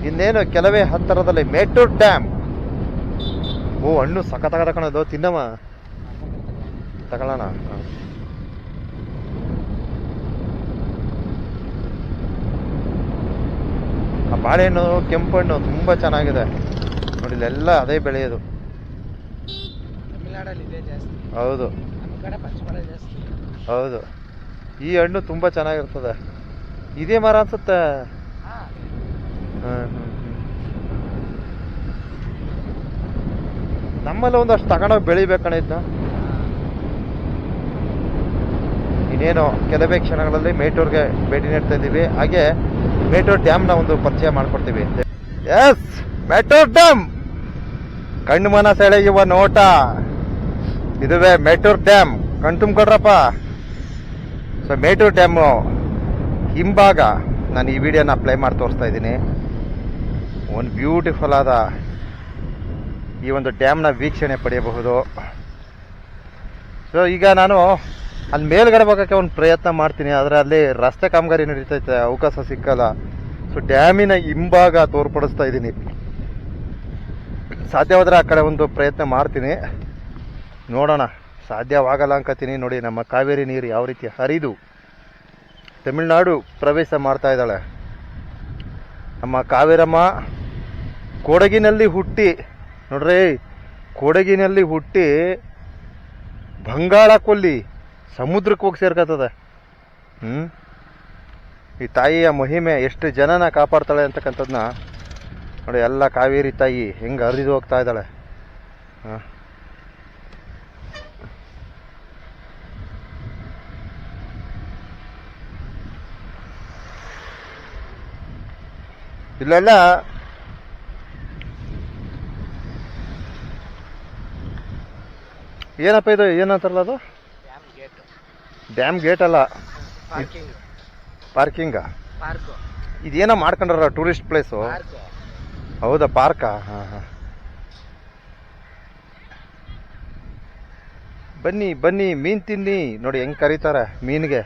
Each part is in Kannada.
ಇನ್ನೇನು ಕೆಲವೇ ಹತ್ತಿರದಲ್ಲಿ ಮೇಟೂರ್ ಡ್ಯಾಮ್. ಓ ಹಣ್ಣು ಸಖತ್ತಾಗದ ಕಣದು, ತಿನ್ನಮ್ಮ ತಗೊಳ್ಳೋಣ. ಆ ಬಾಳೆಹಣ್ಣು ಕೆಂಪು ಹಣ್ಣು ತುಂಬ ಚೆನ್ನಾಗಿದೆ ನೋಡಿ, ಇಲ್ಲೆಲ್ಲ ಅದೇ ಬೆಳೆಯೋದು. ಹೌದು ಹೌದು, ಈ ಹಣ್ಣು ತುಂಬ ಚೆನ್ನಾಗಿರ್ತದೆ. ಇದೇ ಮರ ಅನ್ಸುತ್ತೆ. ನಮ್ಮಲ್ಲಿ ಒಂದಷ್ಟು ತಗೊಂಡೋಗಿ ಬೆಳಿಬೇಕಣ ಇದ್ನ. ಇನ್ನೇನು ಕೆಲವೇ ಕ್ಷಣಗಳಲ್ಲಿ ಮೇಟೂರ್ಗೆ ಭೇಟಿ ನೀಡ್ತಾ ಇದ್ದೀವಿ. ಹಾಗೆ ಮೇಟೂರ್ ಡ್ಯಾಮ್ನ ಒಂದು ಪರಿಚಯ ಮಾಡ್ಕೊಡ್ತೀವಿ. ಎಸ್, ಮೇಟೂರ್ ಡ್ಯಾಮ್ ಕಣ್ಣು ಮನ ಸೆಳೆಯುವ ನೋಟ. ಇದುವೇ ಮೇಟೂರ್ ಡ್ಯಾಮ್, ಕಣ್ ತುಂಬಿಕೊಡ್ರಪ್ಪ. ಸೊ ಮೇಟೂರ್ ಡ್ಯಾಮು ಹಿಂಭಾಗ ನಾನು ಈ ವಿಡಿಯೋನ ಪ್ಲೇ ಮಾಡಿ ತೋರಿಸ್ತಾ ಇದ್ದೀನಿ. ಒಂದು ಬ್ಯೂಟಿಫುಲ್ ಆದ ಈ ಒಂದು ಡ್ಯಾಮ್ನ ವೀಕ್ಷಣೆ ಪಡೆಯಬಹುದು. ಸೊ ಈಗ ನಾನು ಅಲ್ಲಿ ಮೇಲ್ಗಡೆ ಹೋಗೋಕ್ಕೆ ಒಂದು ಪ್ರಯತ್ನ ಮಾಡ್ತೀನಿ, ಆದರೆ ಅಲ್ಲಿ ರಸ್ತೆ ಕಾಮಗಾರಿ ನಡೀತೈತೆ, ಅವಕಾಶ ಸಿಕ್ಕಲ್ಲ. ಸೊ ಡ್ಯಾಮಿನ ಹಿಂಭಾಗ ತೋರ್ಪಡಿಸ್ತಾ ಇದ್ದೀನಿ. ಸಾಧ್ಯವಾದರೆ ಆ ಕಡೆ ಒಂದು ಪ್ರಯತ್ನ ಮಾಡ್ತೀನಿ, ನೋಡೋಣ. ಸಾಧ್ಯವಾಗಲ್ಲ ಅನ್ಕೋತೀನಿ. ನೋಡಿ ನಮ್ಮ ಕಾವೇರಿ ನೀರು ಯಾವ ರೀತಿ ಹರಿದು ತಮಿಳುನಾಡು ಪ್ರವೇಶ ಮಾಡ್ತಾ ಇದ್ದಾಳೆ. ನಮ್ಮ ಕಾವೇರಮ್ಮ ಕೊಡಗಿನಲ್ಲಿ ಹುಟ್ಟಿ, ನೋಡ್ರಿ ಕೊಡಗಿನಲ್ಲಿ ಹುಟ್ಟಿ ಬಂಗಾಳ ಕೊಲ್ಲಿ ಸಮುದ್ರಕ್ಕೆ ಹೋಗಿ ಸೇರ್ಕತ್ತದೆ. ಈ ತಾಯಿಯ ಮಹಿಮೆ ಎಷ್ಟು ಜನನ ಕಾಪಾಡ್ತಾಳೆ ಅಂತಕ್ಕಂಥದ್ದನ್ನ ನೋಡಿ. ಎಲ್ಲ ಕಾವೇರಿ ತಾಯಿ ಹೆಂಗೆ ಹರಿದು ಹೋಗ್ತಾ ಇದ್ದಾಳೆ. ಇಲ್ಲೆಲ್ಲ ಏನಪ್ಪ ಇದು, ಏನಂತಾರಲ್ಲ ಅದು? ಡ್ಯಾಮ್ ಗೇಟ್ ಅಲ್ಲ, ಪಾರ್ಕಿಂಗ. ಇದೇನೋ ಮಾಡ್ಕೊಂಡ್ರ ಟೂರಿಸ್ಟ್ ಪ್ಲೇಸು. ಹೌದಾ, ಪಾರ್ಕಾ? ಹಾಂ ಹಾಂ. ಬನ್ನಿ ಬನ್ನಿ, ಮೀನು ತಿನ್ನಿ. ನೋಡಿ ಹೆಂಗೆ ಕರೀತಾರೆ ಮೀನಿಗೆ.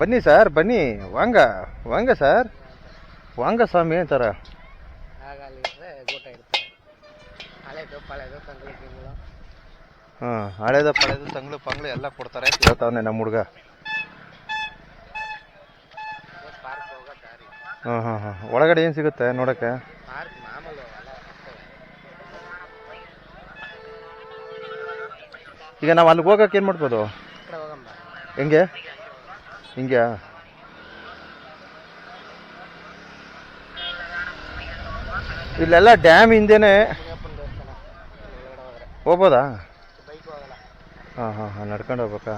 ಬನ್ನಿ ಸರ್, ಬನ್ನಿ. ವಾಂಗ ವಾಂಗ ಸರ್, ವಾಂಗ ಸ್ವಾಮಿ ಅಂತಾರೆ. ಹಾಂ, ಹಳೇದು ಪಳೆದು ತಂಗ್ಳು ಪಂಗ್ಳು ಎಲ್ಲ ಕೊಡ್ತಾರೆ ಅಂತ ಹೇಳ್ತಾವನೆ ನಮ್ಮ ಹುಡುಗ. ಹಾಂ ಹಾಂ ಹಾಂ. ಒಳಗಡೆ ಏನು ಸಿಗುತ್ತೆ ನೋಡೋಕ್ಕೆ? ಈಗ ನಾವು ಅಲ್ಲಿಗೆ ಹೋಗಕ್ಕೆ ಏನು ಮಾಡ್ಬೋದು? ಹೆಂಗೆ ಹಿಂಗೆ? ಇಲ್ಲೆಲ್ಲ ಡ್ಯಾಮ್ ಹಿಂದೆನೆ ಹೋಗ್ಬೋದಾ? ಹಾಂ ಹಾಂ ಹಾಂ, ನಡ್ಕೊಂಡು ಹೋಗ್ಬೇಕಾ?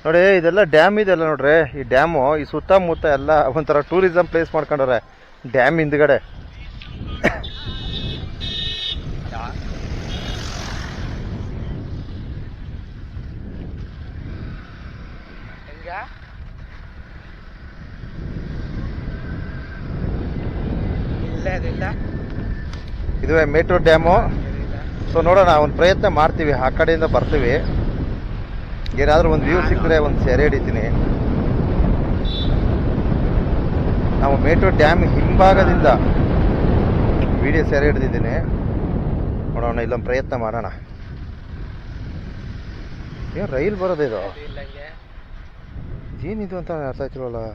ನೋಡಿ ಇದೆಲ್ಲ ಡ್ಯಾಮ್ ಇದೆಲ್ಲ ನೋಡ್ರಿ. ಈ ಡ್ಯಾಮು ಈ ಸುತ್ತಮುತ್ತ ಎಲ್ಲ ಒಂಥರ ಟೂರಿಸಮ್ ಪ್ಲೇಸ್ ಮಾಡ್ಕೊಂಡವ್ರೆ ಡ್ಯಾಮ್ ಹಿಂದ್ಗಡೆ. ಇದುವೇ ಮೇಟೂರ್ ಡ್ಯಾಮು. ಸೊ ನೋಡೋಣ, ಒಂದು ಪ್ರಯತ್ನ ಮಾಡ್ತೀವಿ, ಆ ಕಡೆಯಿಂದ ಬರ್ತೀವಿ. ಏನಾದರೂ ಒಂದು ವ್ಯೂ ಸಿಕ್ಕರೆ ಒಂದು ಸೆರೆ ಹಿಡಿತೀನಿ. ನಾವು ಮೇಟೂರ್ ಡ್ಯಾಮ್ ಹಿಂಭಾಗದಿಂದ ವಿಡಿಯೋ ಸೆರೆ ಹಿಡಿದಿದ್ದೀನಿ. ನೋಡೋಣ, ಇಲ್ಲೊಂದು ಪ್ರಯತ್ನ ಮಾಡೋಣ. ಏನು ರೈಲ್ ಬರೋದು ಇದು? ಏನಿದು ಅಂತ ಅರ್ಥ ಆಯ್ತಿಲ್ವಲ್ಲ.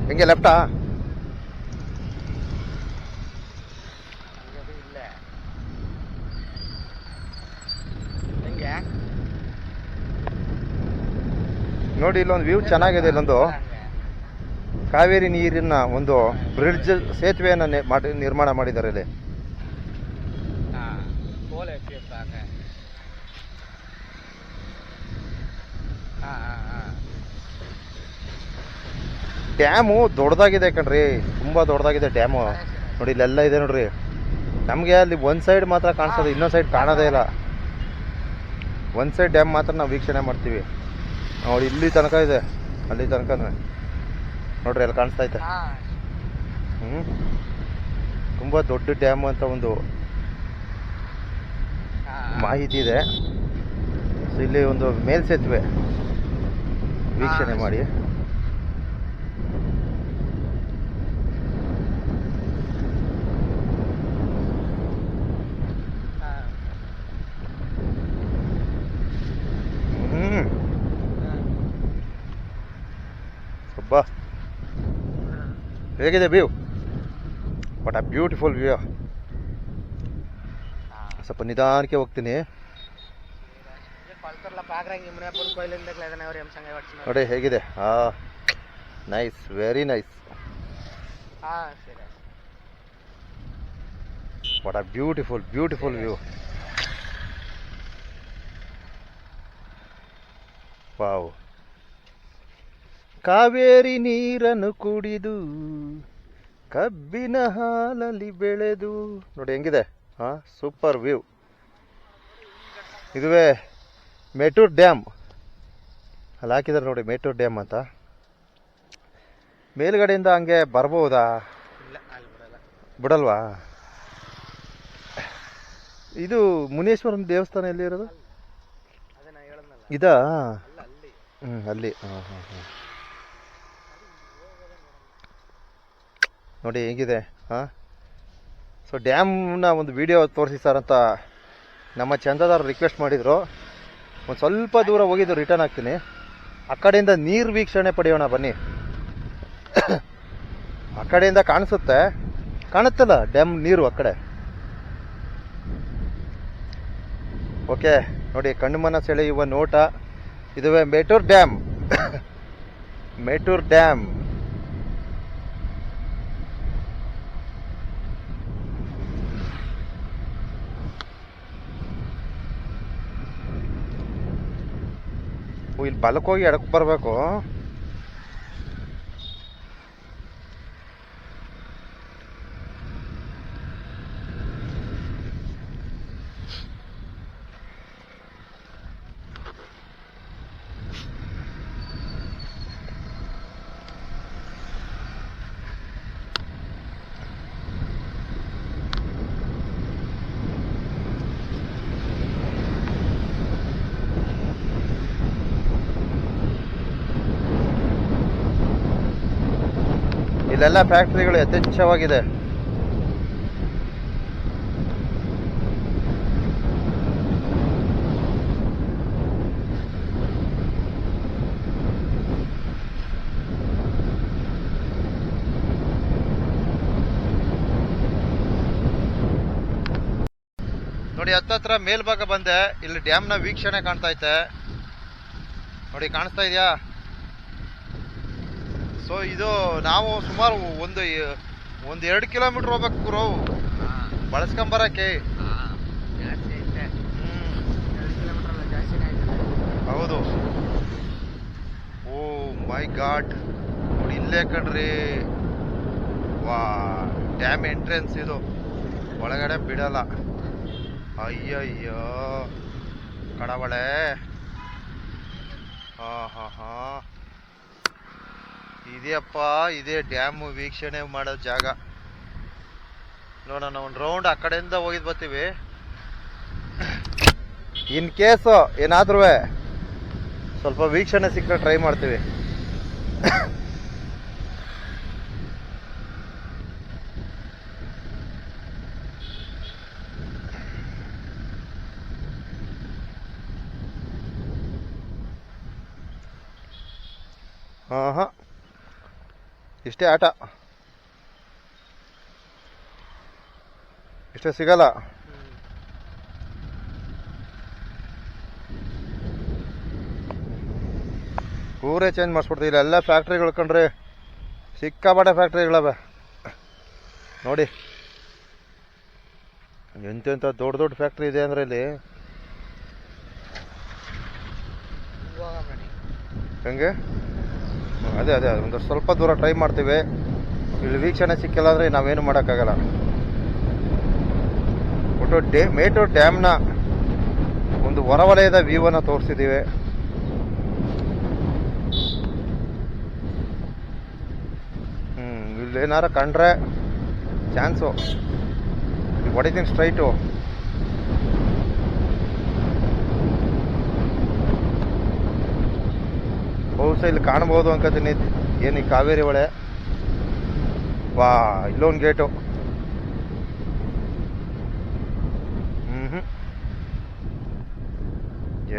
ಹೆಂಗೆ ಲೆಫ್ಟಾ? ನೋಡಿ ಇಲ್ಲೊಂದು ವ್ಯೂ ಚೆನ್ನಾಗಿದೆ. ಇಲ್ಲೊಂದು ಕಾವೇರಿ ನೀರಿನ ಒಂದು ಬ್ರಿಡ್ಜ್, ಸೇತುವೆಯನ್ನು ನಿರ್ಮಾಣ ಮಾಡಿದ್ದಾರೆ ಇಲ್ಲಿ. ಡ್ಯಾಮು ದೊಡ್ಡದಾಗಿದೆ ಕಣ್ರಿ, ತುಂಬ ದೊಡ್ಡದಾಗಿದೆ ಡ್ಯಾಮು. ನೋಡಿ ಇಲ್ಲೆಲ್ಲ ಇದೆ ನೋಡ್ರಿ. ನಮಗೆ ಅಲ್ಲಿ ಒಂದು ಸೈಡ್ ಮಾತ್ರ ಕಾಣಿಸ್ತದೆ, ಇನ್ನೊಂದು ಸೈಡ್ ಕಾಣೋದೇ ಇಲ್ಲ. ಒಂದು ಸೈಡ್ ಡ್ಯಾಮ್ ಮಾತ್ರ ನಾವು ವೀಕ್ಷಣೆ ಮಾಡ್ತೀವಿ. ನೋಡಿ ಇಲ್ಲಿ ತನಕ ಇದೆ, ಅಲ್ಲಿ ತನಕ ನೋಡ್ರಿ, ಅಲ್ಲಿ ಕಾಣಿಸ್ತಾ ಐತೆ. ತುಂಬ ದೊಡ್ಡ ಡ್ಯಾಮ್ ಅಂತ ಒಂದು ಮಾಹಿತಿ ಇದೆ. ಸೊ ಇಲ್ಲಿ ಒಂದು ಮೇಲ್ಸೇತುವೆ ವೀಕ್ಷಣೆ ಮಾಡಿ. ಅಬ್ಬಾ ಹೇಗಿದೆ view? What a beautiful view. ಸ್ವಲ್ಪ ನಿಧಾನಕ್ಕೆ ಹೋಗ್ತೀನಿ ನೋಡಿ ಹೇಗಿದೆ. Nice, very nice. What a beautiful beautiful view. Wow. Kaveri ನೀರನ್ನು ಕುಡಿದು ಕಬ್ಬಿನ ಹಾಲಲ್ಲಿ ಬೆಳೆದು ನೋಡಿ ಹೆಂಗಿದೆ. Super view. ಇದುವೇ ಮೇಟೂರ್ ಡ್ಯಾಮ್. ಅಲ್ಲಿ ಹಾಕಿದ್ದಾರೆ ನೋಡಿ ಮೇಟೂರ್ ಡ್ಯಾಮ್ ಅಂತ. ಮೇಲ್ಗಡೆಯಿಂದ ಹಂಗೆ ಬರ್ಬೋದಾ? ಬಿಡಲ್ವಾ? ಇದು ಮುನೇಶ್ವರನ ದೇವಸ್ಥಾನ ಎಲ್ಲಿ ಇರೋದು? ಇದಾ? ಅಲ್ಲಿ. ನೋಡಿ ಹೇಗಿದೆ. ಸೊ ಡ್ಯಾಮ್ನ ಒಂದು ವಿಡಿಯೋ ತೋರಿಸಿ ಸರ್ ಅಂತ ನಮ್ಮ ಚಂದದಾರರು ರಿಕ್ವೆಸ್ಟ್ ಮಾಡಿದರು. ಒಂದು ಸ್ವಲ್ಪ ದೂರ ಹೋಗಿದ್ದು ರಿಟರ್ನ್ ಆಗ್ತೀನಿ. ಆ ಕಡೆಯಿಂದ ನೀರು ವೀಕ್ಷಣೆ ಪಡೆಯೋಣ ಬನ್ನಿ. ಆ ಕಡೆಯಿಂದ ಕಾಣುತ್ತಲ್ಲ ಡ್ಯಾಮ್ ನೀರು ಆ ಕಡೆ. ಓಕೆ ನೋಡಿ, ಕಣ್ಣುಮನ ಸೆಳೆಯುವ ನೋಟ. ಇದುವೇ ಮೇಟೂರ್ ಡ್ಯಾಮ್. ಮೇಟೂರ್ ಡ್ಯಾಮ್. ಇಲ್ಲಿ ಬಲಕ್ಕೆ ಹೋಗಿ ಎಡಕ್ಕೆ ಬರಬೇಕು. ಇಲ್ಲೆಲ್ಲ ಫ್ಯಾಕ್ಟ್ರಿಗಳು ಯಥೇಚ್ಛವಾಗಿದೆ. ನೋಡಿ ಹತ್ತತ್ರ ಮೇಲ್ಭಾಗ ಬಂದೆ. ಇಲ್ಲಿ ಡ್ಯಾಮ್ನ ವೀಕ್ಷಣೆ ಕಾಣ್ತಾ ಐತೆ ನೋಡಿ, ಕಾಣಿಸ್ತಾ ಇದೆಯಾ? ಸೊ ಇದು ನಾವು ಸುಮಾರು ಒಂದು 2 ಕಿಲೋಮೀಟರ್ ಹೋಗ್ಬೇಕು ಗುರು ಬಳಸ್ಕೊಂಬರಕ್ಕೆ. ಹೌದು. ಓ ಮೈ ಗಾಡ್, ನೋಡಿ ಇಲ್ಲೇ ಕಣ್ರಿ. ವಾ, ಡ್ಯಾಮ್ ಎಂಟ್ರೆನ್ಸ್ ಇದು. ಒಳಗಡೆ ಬಿಡಲ್ಲ. ಅಯ್ಯಯ್ಯೋ ಕಡವಳೆ. ಹಾ ಇದೆಯಪ್ಪ, ಇದೇ ಡ್ಯಾಮ್ ವೀಕ್ಷಣೆ ಮಾಡೋ ಜಾಗ. ನೋಡೋಣ ಒಂದು ರೌಂಡ್ ಆ ಕಡೆಯಿಂದ ಹೋಗಿದ್ ಬರ್ತೀವಿ. ಇನ್ ಕೇಸು ಏನಾದ್ರೂ ಸ್ವಲ್ಪ ವೀಕ್ಷಣೆ ಸಿಕ್ಕರೆ ಟ್ರೈ ಮಾಡ್ತೀವಿ. ಇಷ್ಟೇ ಆಟ, ಇಷ್ಟೇ ಸಿಗಲ್ಲ. ಊರೇ ಚೇಂಜ್ ಮಾಡಿಸ್ಬಿಡ್ತೀವಿ. ಇಲ್ಲೆಲ್ಲ ಫ್ಯಾಕ್ಟ್ರಿಗಳು ಕಂಡ್ರೆ ಸಿಕ್ಕಾಪಟ್ಟೆ ಫ್ಯಾಕ್ಟ್ರಿಗಳವೆ ನೋಡಿ. ಎಂತೆಂಥ ದೊಡ್ಡ ದೊಡ್ಡ ಫ್ಯಾಕ್ಟ್ರಿ ಇದೆ ಅಂದರೆ ಇಲ್ಲಿ. ಹೆಂಗೆ? ಅದೇ ಒಂದು ಸ್ವಲ್ಪ ದೂರ ಟ್ರೈ ಮಾಡ್ತೀವಿ. ಇಲ್ಲಿ ವೀಕ್ಷಣೆ ಸಿಕ್ಕಿಲ್ಲ ಅಂದರೆ ನಾವೇನು ಮಾಡೋಕ್ಕಾಗಲ್ಲ. ಒಟ್ಟು ಮೇಟೂರ್ ಡ್ಯಾಮ್ನ ಒಂದು ಹೊರವಲಯದ ವ್ಯೂವನ್ನು ತೋರಿಸಿದ್ದೀವಿ. ಇಲ್ಲೇನಾರ ಕಂಡ್ರೆ ಚಾನ್ಸು ಹೊಡಿತೀನಿ ಸ್ಟ್ರೈಟು. ಬಹುಶಃ ಇಲ್ಲಿ ಕಾಣ್ಬೋದು ಅನ್ಕೋತೀನಿ. ಏನು ಈ ಕಾವೇರಿ ಹೊಳೆ. ವಾ, ಇಲ್ಲೊಂದು ಗೇಟು.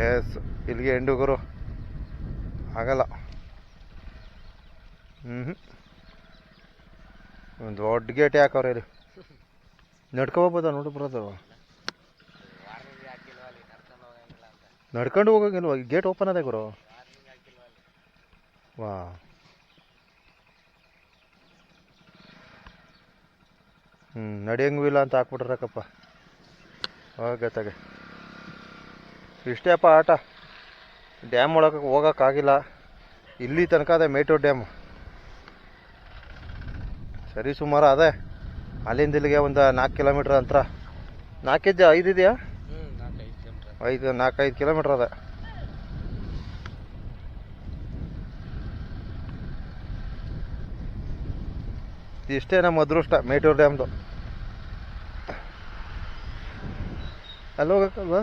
ಎಸ್, ಇಲ್ಲಿಗೆ ಎಂಡು ಗುರು, ಆಗಲ್ಲ. ಒಂದು ದೊಡ್ಡ ಗೇಟ್ ಯಾಕವ್ರೆ ಇಲ್ಲಿ. ನಡ್ಕೋಬೋದ ನೋಡಿ ಬರೋದು. ನಡ್ಕೊಂಡು ಹೋಗಂಗಿಲ್ವ? ಗೇಟ್ ಓಪನ್ ಅದೇ ಗುರು. ವಾ, ನಡೆಯಂಗೂ ಇಲ್ಲ ಅಂತ ಹಾಕ್ಬಿಟ್ರಕ್ಕಪ್ಪ. ಹೋಗತ್ತಾಗೆ ಇಷ್ಟೇ ಅಪ್ಪ ಆಟ. ಡ್ಯಾಮ್ ಒಳಗೆ ಹೋಗೋಕ್ಕಾಗಿಲ್ಲ. ಇಲ್ಲಿ ತನಕ ಅದೇ ಮೇಟೂರು ಡ್ಯಾಮ್. ಸರಿ ಸುಮಾರು ಅದೇ. ಅಲ್ಲಿಂದ ಇಲ್ಲಿಗೆ ಒಂದು 4 ಕಿಲೋಮೀಟ್ರ್ ಅಂತರ. 5 ಇದೆಯಾ? 4-5 ಕಿಲೋಮೀಟ್ರ್ ಅದೇ. ಇಷ್ಟೇ ನಮ್ಮ ಅದೃಷ್ಟ ಮೇಟೂರು ಡ್ಯಾಮ್ದು. ಅಲ್ಲಿ ಹೋಗಕ್ಕಲ್ವಾ?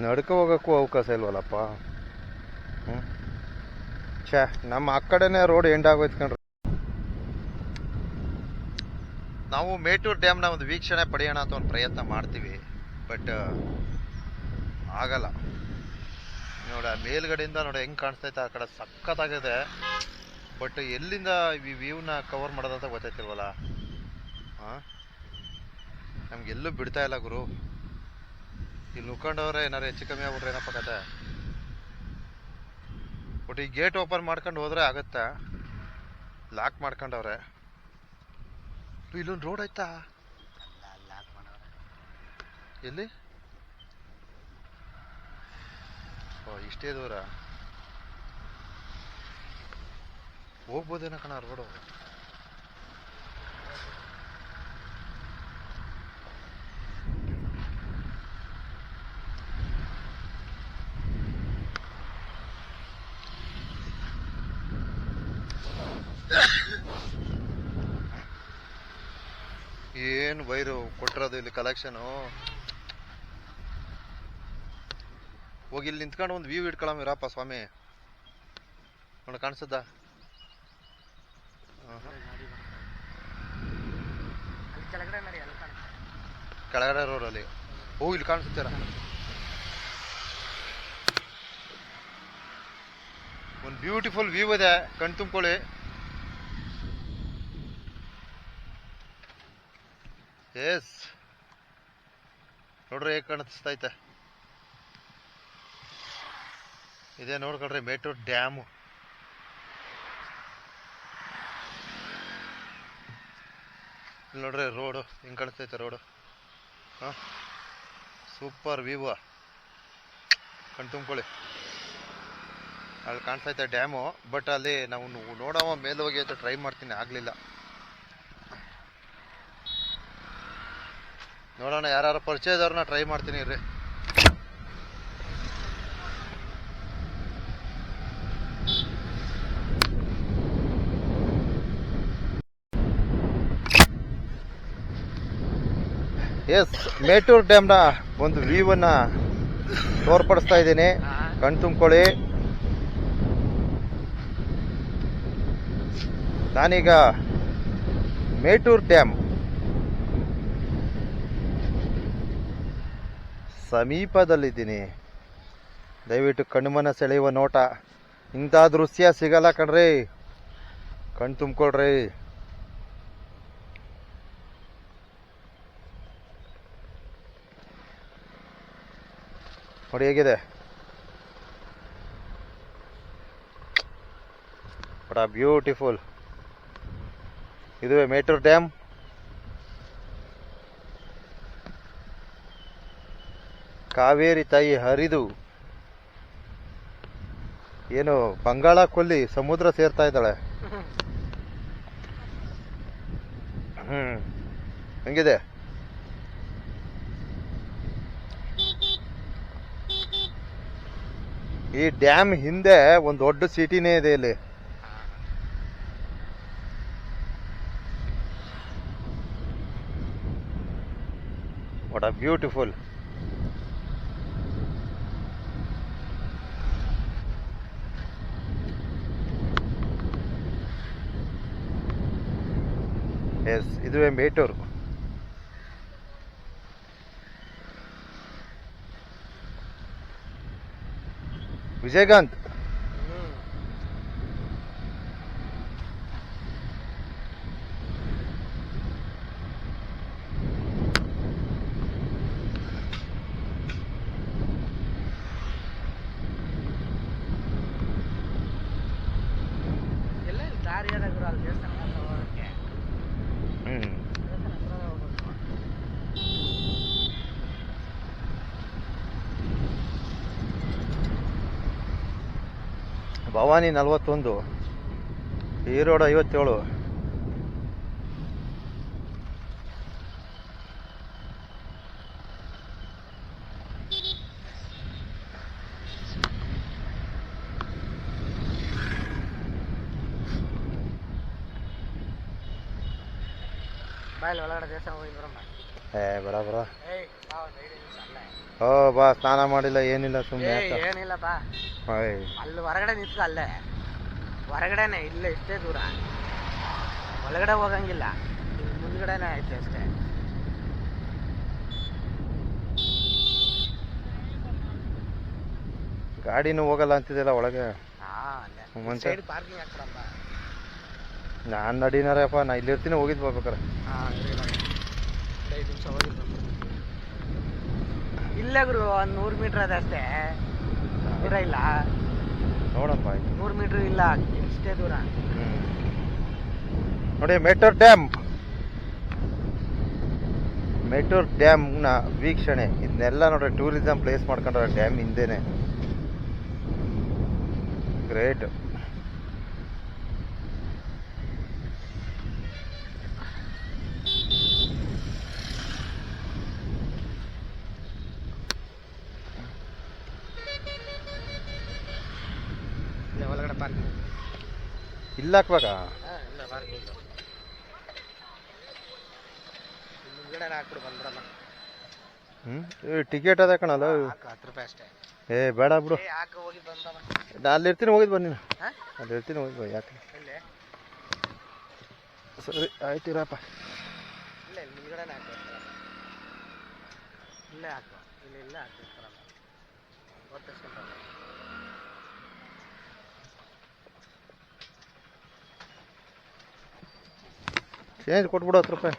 ನಡ್ಕೊ ಹೋಗೋಕ್ಕೂ ಅವಕಾಶ ಇಲ್ವಲ್ಲಪ್ಪ. ಛೇ, ನಮ್ಮ ಆ ಕಡೆನೇ ರೋಡ್ ಎಂಡ್ ಆಗೋಯ್ತು ಕಣ್ರಿ. ನಾವು ಮೇಟೂರು ಡ್ಯಾಮ್ನ ಒಂದು ವೀಕ್ಷಣೆ ಪಡೆಯೋಣ ಅಂತ ಒಂದು ಪ್ರಯತ್ನ ಮಾಡ್ತೀವಿ, ಬಟ್ ಆಗಲ್ಲ. ನೋಡ, ಮೇಲ್ಗಡೆಯಿಂದ ನೋಡಿ ಹೆಂಗೆ ಕಾಣಿಸ್ತೈತೆ. ಆ ಕಡೆ ಸಖತ್ತಾಗಿದೆ, ಬಟ್ ಎಲ್ಲಿಂದ ಈ ವ್ಯೂನ ಕವರ್ ಮಾಡೋದಂತ ಗೊತ್ತಾಯ್ತಿಲ್ವಲ್ಲ. ನಮ್ಗೆಲ್ಲೂ ಬಿಡ್ತಾ ಇಲ್ಲ ಗುರು. ಇಲ್ಲಿ ನುಕ್ಕೊಂಡವ್ರೆ ಏನಾರು ಹೆಚ್ಚು ಕಮ್ಮಿ ಆಗ್ಬಿಟ್ರೆ ಏನಪ್ಪ ಕತೆ. ಬಟ್ ಈ ಗೇಟ್ ಓಪನ್ ಮಾಡ್ಕೊಂಡು ಹೋದ್ರೆ ಆಗುತ್ತಾ? ಲಾಕ್ ಮಾಡ್ಕೊಂಡವ್ರೆ. ಇಲ್ಲೊಂದು ರೋಡ್ ಆಯ್ತಾ? ಎಲ್ಲಿ? ಓ, ಇಷ್ಟೇ ದೂರ ಹೋಗ್ಬೋದೇನ ಕಣ ರೋಡು. ಏನು ವೈರು ಕೊಟ್ಟಿರೋದು ಇಲ್ಲಿ ಕಲೆಕ್ಷನು. ಹೋಗಿ ಇಲ್ಲಿ ನಿಂತ್ಕೊಂಡು ಒಂದು ವ್ಯೂ ಇಟ್ಕೊಳ್ಳೋಮಿರಪ್ಪ ಸ್ವಾಮಿ. ನೋಡ, ಕಾಣಿಸದ? ಕೆಳಗಡೆ ರೋಡಲ್ಲಿ ಇಲ್ಲಿ ಕಾಣಿಸುತ್ತೀರ? ಒಂದು ಬ್ಯೂಟಿಫುಲ್ ವ್ಯೂ ಇದೆ, ಕಣ್ ತುಂಬ್ಕೊಳ್ಳಿ. ಎಸ್, ನೋಡ್ರಿ ಹೇಗೆ ಕಾಣಿಸ್ತೈತೆ. ಇದೇ ನೋಡ್ಕೊಳ್ರಿ ಮೇಟೂರು ಡ್ಯಾಮು. ಇಲ್ಲಿ ನೋಡ್ರಿ ರೋಡು ಹಿಂಗೆ ಕಾಣಿಸ್ತೈತೆ. ರೋಡು ಸೂಪರ್ ವ್ಯೂ, ಕಣ್ ತುಂಬ್ಕೊಳ್ಳಿ. ಅಲ್ಲಿ ಕಾಣಿಸ್ತೈತೆ ಡ್ಯಾಮು, ಬಟ್ ಅಲ್ಲಿ ನಾವು ನೋಡೋ ಮೇಲೆ ಹೋಗಿ ಅಂತ ಟ್ರೈ ಮಾಡ್ತೀನಿ, ಆಗಲಿಲ್ಲ. ನೋಡೋಣ, ಯಾರು ಪರಿಚಯದವ್ರನ್ನ ಟ್ರೈ ಮಾಡ್ತೀನಿ ರೀ. ಎಸ್, ಮೇಟೂರು ಡ್ಯಾಮ್ನ ಒಂದು ವ್ಯೂವನ್ನ ತೋರ್ಪಡಿಸ್ತಾ ಇದ್ದೀನಿ, ಕಣ್ ತುಂಬ್ಕೊಳ್ಳಿ. ನಾನೀಗ ಮೇಟೂರು ಡ್ಯಾಮ್ ಸಮೀಪದಲ್ಲಿದ್ದೀನಿ. ದಯವಿಟ್ಟು ಕಣ್ಮನ ಸೆಳೆಯುವ ನೋಟ. ಇಂಥ ದೃಶ್ಯ ಸಿಗಲ್ಲ ಕಣ್ರಿ, ಕಣ್ ತುಂಬ್ಕೊಳ್ರಿ. ನೋಡಿ ಹೇಗಿದೆ. But beautiful. ಇದುವೇ ಮೇಟೂರು ಡ್ಯಾಮ್. ಕಾವೇರಿ ತಾಯಿ ಹರಿದು ಏನು ಬಂಗಾಳ ಕೊಲ್ಲಿ ಸಮುದ್ರ ಸೇರ್ತಾ ಇದ್ದಾಳೆ. ಹೆಂಗಿದೆ? ಈ ಡ್ಯಾಮ್ ಹಿಂದೆ ಒಂದು ದೊಡ್ಡ ಸಿಟಿನೇ ಇದೆ ಇಲ್ಲಿ. What a beautiful. ಎಸ್, ಇದುವೇ ಮೇಟೂರು. ವಿಜಯಕಾಂತ್, ಭವಾನಿ 41, ಈರೋಡ್ 57. ಬೇಡ ಬರ. ಓ ಬಾ, ಸ್ನಾನ ಮಾಡಿಲ್ಲ ಏನಿಲ್ಲ, ಸುಮ್ಮನೆ ಏನಿಲ್ಲ ಬಾ. ಅಲ್ಲಿ ಹೊರಗಡೆ ನಿಂತ್ಕೊ, ಅಲ್ಲೇ ಹೊರಗಡೆನೆ, ಇಲ್ಲೇ ಇಷ್ಟೇ ದೂರ, ಒಳಗಡೆ ಹೋಗಂಗಿಲ್ಲ, ಮುಂದ್ಗಡೆನೆ ಐತೆ ಅಷ್ಟೇ. ಗಾಡಿನೂ ಹೋಗಲ್ಲ ಅಂತಿದೆಲ್ಲ ಒಳಗೆ. ಪಾರ್ಕಿಂಗ್ ಹಾಕ್ಬಿಡಮ್ಮ. ನಾನು ನಡೀನಾರಪ್ಪ, ನಾ ಇಲ್ಲಿರ್ತೀನಿ, ಹೋಗಿದ್ ಬರ್ಬೇಕಾರೆ. 5 ನಿಮಿಷ ಹೋಗಿದ್ದು ಇಲ್ಲೇ ಗುರು, ಒಂದು 100 ಮೀಟ್ರ್ ಅದಷ್ಟೇ, ದೂರ ಇಲ್ಲ. ನೋಡಪ್ಪ, 100 ಮೀಟ್ರ್ ಇಲ್ಲ, ಇಷ್ಟೇ ದೂರ. ನೋಡಿ ಮೇಟೂರ್ ಡ್ಯಾಮ್, ಮೇಟೂರ್ ಡ್ಯಾಮ್ನ ವೀಕ್ಷಣೆ. ಇದನ್ನೆಲ್ಲ ನೋಡ್ರಿ ಟೂರಿಸಂ ಪ್ಲೇಸ್ ಮಾಡ್ಕೊಂಡ್ರೆ ಡ್ಯಾಮ್ ಹಿಂದೆನೆ. ಗ್ರೇಟ್. ಒಳಗಡೆ ಪಾರ್ಕಿಂಗ್ ಇಲ್ಲ ಹಾಕ್ಬೇಕಾ? ಇಲ್ಲ, ಪಾರ್ಕಿಂಗ್ ಮುಂದ್ಗಡೆ ಹಾಕ್ಬಿಡು, ಬಂದ್ಬಿಡಮ್ಮ. ಟಿಕೆಟ್ ಅದ ಕಣಲ್ಲ, 10 ರೂಪಾಯಿ ಅಷ್ಟೇ. ಬೇಡ ಬಿಡು, ಹಾಕ ಹೋಗಿ ಬಂದಮ್ಮ. ನಾನು ಅಲ್ಲಿರ್ತೀನಿ, ಹೋಗಿದ್ ಬನ್ನಿ. ಅಲ್ಲಿ ಇರ್ತೀನಿ, ಹೋಗಿದ್ ಬನ್ನಿ. ಯಾಕೆ? ಸರಿ ಆಯ್ತಿರಪ್ಪ. ಇಲ್ಲ, ಇಲ್ಲಿ ಮುಂದ್ಗಡೆನೇ ಹಾಕ್ಬೇಕು, ಇಲ್ಲೇ ಹಾಕುವ, ಇಲ್ಲೇ ಹಾಕ್ಬೇಕಲ್ಲ. ಚೇಂಜ್ ಕೊಟ್ಬಿಡು 10 ರೂಪಾಯಿ.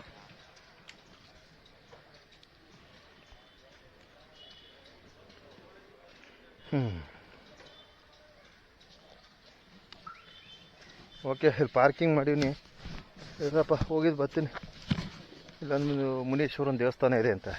ಓಕೆ, ಇಲ್ಲಿ ಪಾರ್ಕಿಂಗ್ ಮಾಡೀನಿ. ಇಲ್ಲಪ್ಪ, ಹೋಗಿದ್ದು ಬರ್ತೀನಿ. ಇಲ್ಲೊಂದು ಮುನೀಶ್ವರನ ದೇವಸ್ಥಾನ ಇದೆ ಅಂತ.